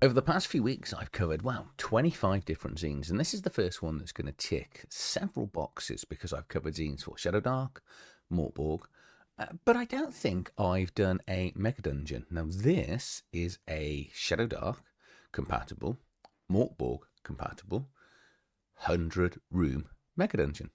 Over the past few weeks, I've covered, 25 different zines, and this is the first one that's going to tick several boxes because I've covered zines for Shadowdark, Mork BORG, but I don't think I've done a Mega Dungeon. Now, this is a Shadowdark compatible, Mork BORG compatible, 100-room Mega Dungeon,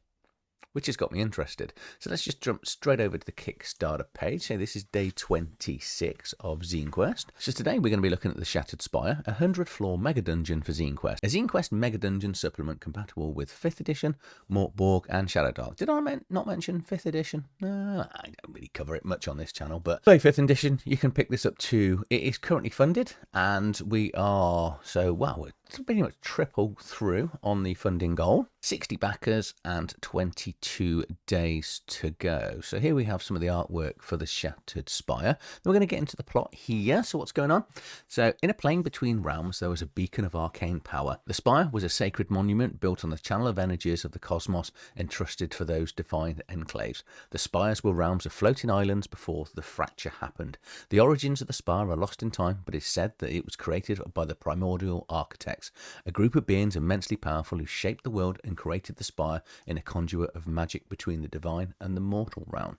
which has got me interested. So let's just jump straight over to the Kickstarter page. So this is day 26 of Zinequest. So today we're going to be looking at the Shattered Spire, a 100-floor mega dungeon for Zinequest. A Zinequest mega dungeon supplement compatible with 5th edition, Mork BORG and Shadowdark. Did I not mention 5th edition? I don't really cover it much on this channel, but 5th edition, you can pick this up too. It is currently funded, and we are, it's pretty much triple through on the funding goal. 60 backers and 22 days to go. So here we have some of the artwork for the Shattered Spire. We're going to get into the plot here. So what's going on? So in a plane between realms, there was a beacon of arcane power. The spire was a sacred monument built on the channel of energies of the cosmos, entrusted for those defined enclaves. The spires were realms of floating islands before the fracture happened. The origins of the spire are lost in time, but it's said that it was created by the primordial architects, a group of beings immensely powerful who shaped the world and created the spire in a conduit of magic between the divine and the mortal realm.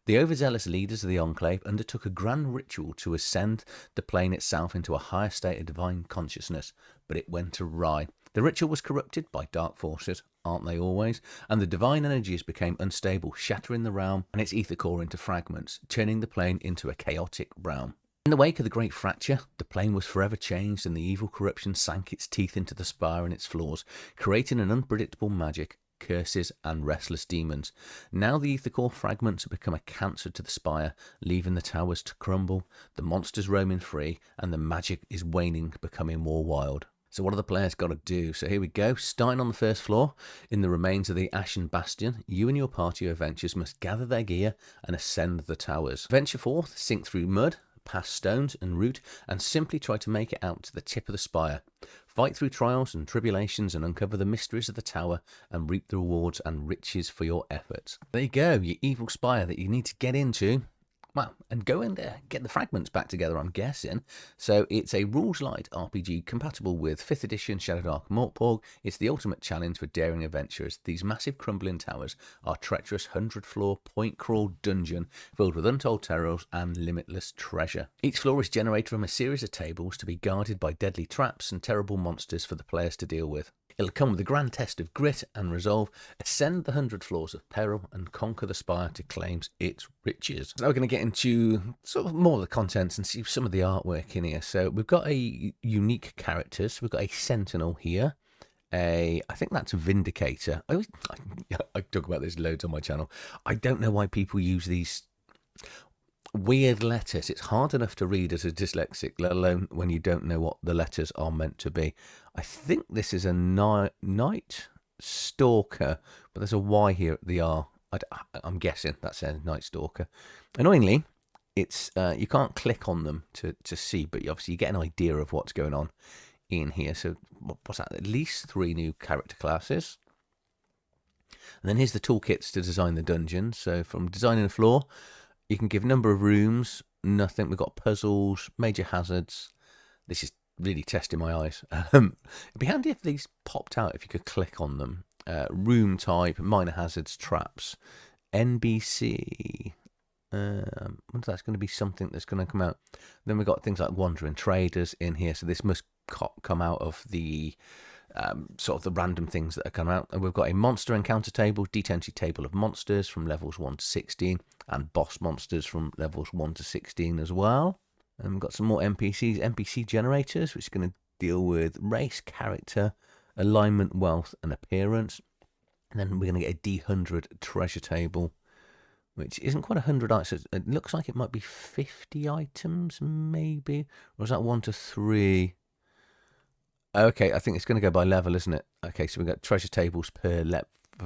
The overzealous leaders of the Enclave undertook a grand ritual to ascend the plane itself into a higher state of divine consciousness, but it went awry. The ritual was corrupted by dark forces, aren't they always? And the divine energies became unstable, shattering the realm and its ether core into fragments, turning the plane into a chaotic realm. In the wake of the Great Fracture, the plane was forever changed, and the evil corruption sank its teeth into the spire and its floors, creating an unpredictable magic, curses, and restless demons. Now the ether core fragments have become a cancer to the spire, leaving the towers to crumble, the monsters roaming free, and the magic is waning, becoming more wild. So what have the players got to do? So here we go. Starting on the first floor, in the remains of the Ashen Bastion, you and your party of adventurers must gather their gear and ascend the towers. Venture forth, sink through mud, past stones and root, and simply try to make it out to the tip of the spire. Fight through trials and tribulations and uncover the mysteries of the tower and reap the rewards and riches for your efforts. There you go, your evil spire that you need to get into. And go and get the fragments back together, I'm guessing. So it's a rules-light RPG compatible with 5th edition Shadowdark Mork BORG. It's the ultimate challenge for daring adventurers. These massive crumbling towers are treacherous 100-floor point-crawl dungeon filled with untold terrors and limitless treasure. Each floor is generated from a series of tables to be guarded by deadly traps and terrible monsters for the players to deal with. It'll come with a grand test of grit and resolve, ascend the 100 floors of peril, and conquer the spire to claim its riches. So now we're going to get into sort of more of the contents and see some of the artwork in here. So we've got a unique characters. We've got a sentinel here. I think that's a vindicator. I talk about this loads on my channel. I don't know why people use these weird letters. It's hard enough to read as a dyslexic, let alone when you don't know what the letters are meant to be. I think this is a night stalker, but there's a Y here at the R. I'm guessing that says night stalker. Annoyingly, it's you can't click on them to see, but obviously you get an idea of what's going on in here. So what's that? At least 3 new character classes. And then here's the toolkits to design the dungeon. So from designing a floor, you can give a number of rooms, nothing. We've got puzzles, major hazards. This is really testing my eyes. It'd be handy if these popped out, if you could click on them. Room type, minor hazards, traps, NBC. Wonder that's going to be something that's going to come out. Then we've got things like wandering traders in here. So this must come out of the sort of the random things that are coming out. And we've got a monster encounter table, D20 table of monsters from levels 1 to 16, and boss monsters from levels 1 to 16 as well. And we've got some more NPCs, NPC generators, which is going to deal with race, character, alignment, wealth, and appearance. And then we're going to get a D100 treasure table, which isn't quite 100 items. It looks like it might be 50 items, maybe. Or is that 1 to 3? Okay, I think it's going to go by level, isn't it? Okay, so we've got treasure tables per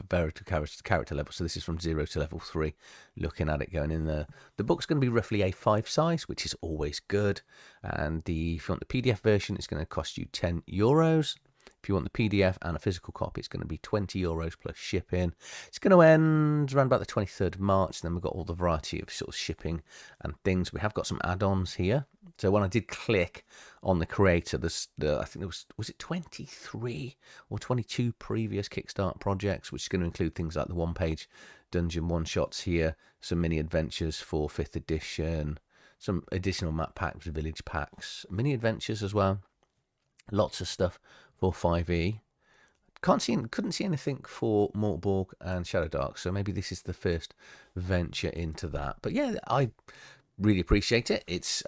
character level. So this is from 0 to level 3. Looking at it going in there. The book's going to be roughly A5 size, which is always good. And if you want the PDF version, it's going to cost you €10. If you want the PDF and a physical copy, it's going to be €20 plus shipping. It's going to end around about the 23rd of March. Then we've got all the variety of sort of shipping and things. We have got some add-ons here. So when I did click on the creator, I think there was it 23 or 22 previous Kickstarter projects, which is going to include things like the one-page dungeon one-shots here, some mini adventures for 5th edition, some additional map packs, village packs, mini adventures as well. Lots of stuff for 5e. Couldn't see anything for Mork Borg and Shadowdark, so maybe this is the first venture into that. But yeah, I really appreciate it. It's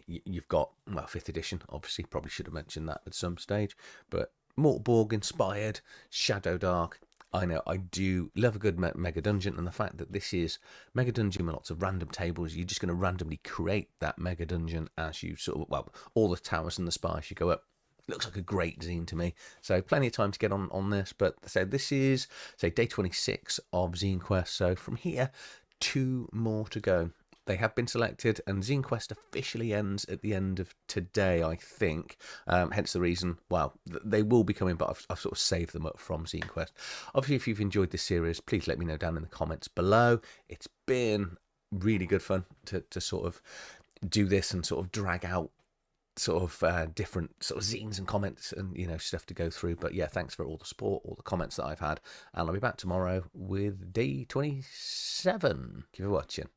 you've got 5th edition. Obviously, probably should have mentioned that at some stage. But Mork Borg inspired Shadowdark. I know I do love a good mega dungeon, and the fact that this is mega dungeon with lots of random tables, you're just going to randomly create that mega dungeon as you sort of all the towers and the spires you go up. Looks like a great zine to me. So plenty of time to get on this. But so this is day 26 of Zinequest. So from here, 2 more to go. They have been selected, and Zinequest officially ends at the end of today, I think. Hence the reason, they will be coming, but I've sort of saved them up from Zinequest. Obviously, if you've enjoyed this series, please let me know down in the comments below. It's been really good fun to sort of do this and sort of drag out sort of different sort of zines and comments and stuff to go through. But yeah, thanks for all the support, all the comments that I've had, and I'll be back tomorrow with day 27. Keep watching.